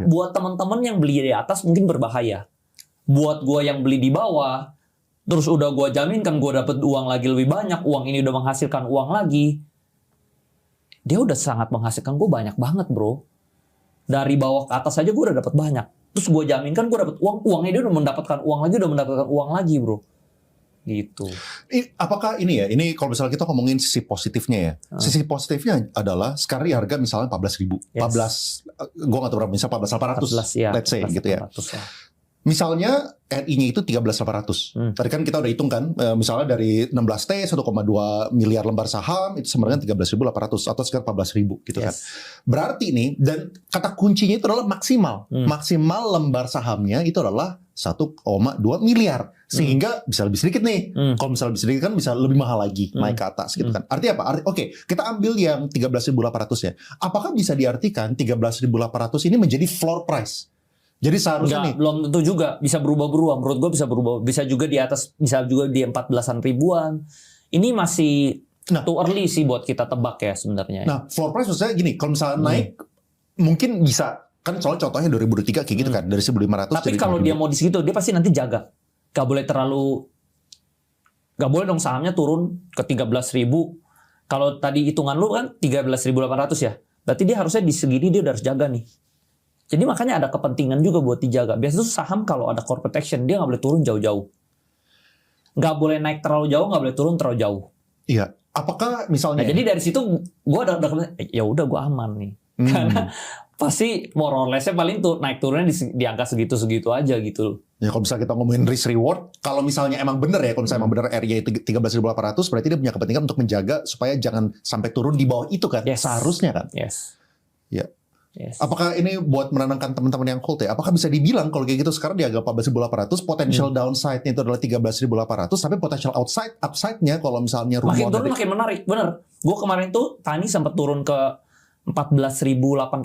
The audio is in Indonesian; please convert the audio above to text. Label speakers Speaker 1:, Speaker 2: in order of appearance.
Speaker 1: buat teman-teman yang beli di atas mungkin berbahaya. Buat gue yang beli di bawah, terus udah gue jaminkan gue dapet uang lagi lebih banyak, uang ini udah menghasilkan uang lagi. Dia udah sangat menghasilkan gue banyak banget, bro. Dari bawah ke atas aja gue udah dapat banyak. Terus gue jaminkan gue dapet uangnya dia udah mendapatkan uang lagi, bro. Gitu.
Speaker 2: Apakah ini ya? Ini kalau misalnya kita ngomongin sisi positifnya ya. Sisi positifnya adalah sekarang harga misalnya 14.000.
Speaker 1: Yes.
Speaker 2: Gue nggak tahu berapa, misalnya 14.800.
Speaker 1: Ya,
Speaker 2: let's say
Speaker 1: 14,
Speaker 2: gitu ya.
Speaker 1: 800, ya.
Speaker 2: Misalnya RI-nya itu 13.800. Tadi kan kita udah hitung kan, misalnya dari 16T 1,2 miliar lembar saham itu sama dengan 13.800 atau sekitar 14.000 gitu kan. Berarti nih, dan kata kuncinya itu adalah maksimal. Maksimal lembar sahamnya itu adalah 1,2 miliar. Sehingga bisa lebih sedikit nih. Kalau misalnya lebih sedikit kan bisa lebih mahal lagi naik ke atas gitu kan. Artinya apa? Oke, kita ambil yang 13.800 ya. Apakah bisa diartikan 13.800 ini menjadi floor price? Jadi seharusnya nih
Speaker 1: belum tentu juga, bisa berubah-berubah. Menurut gue bisa berubah, bisa juga di atas, bisa juga di 14-an ribuan. Ini masih too early sih buat kita tebak ya sebenarnya.
Speaker 2: Nah, floor price maksudnya gini, kalau misalnya naik mungkin bisa, kan soalnya contohnya 2023 kayak gitu kan, dari 1.500.
Speaker 1: Tapi kalau dia mau di situ, dia pasti nanti jaga. Gak boleh dong sahamnya turun ke 13.000. Kalau tadi hitungan lu kan 13.800 ya. Berarti dia harusnya di segini dia udah harus jaga nih. Jadi makanya ada kepentingan juga buat dijaga. Biasanya tuh saham kalau ada core protection, dia nggak boleh turun jauh-jauh. Nggak boleh naik terlalu jauh, nggak boleh turun terlalu jauh.
Speaker 2: Iya. Apakah misalnya?
Speaker 1: Nah, jadi dari situ gue ya udah gue aman nih. Karena pasti more or less-nya paling tuh naik turunnya di angka segitu-segitu aja gitu.
Speaker 2: Ya kalau misalnya kita ngomongin risk reward, kalau misalnya emang bener ya, kalau misalnya emang bener RY 13.800, berarti dia punya kepentingan untuk menjaga supaya jangan sampai turun di bawah itu kan.
Speaker 1: Yes.
Speaker 2: Seharusnya kan.
Speaker 1: Yes.
Speaker 2: Ya.
Speaker 1: Yes.
Speaker 2: Apakah ini buat menenangkan teman-teman yang hold ya? Apakah bisa dibilang kalau kayak gitu sekarang di harga 14.800, potential downside-nya itu adalah 13.800, tapi potential upside-nya kalau misalnya rumor
Speaker 1: makin turun makin menarik, bener. Gue kemarin tuh Tani sempat turun ke 14.800.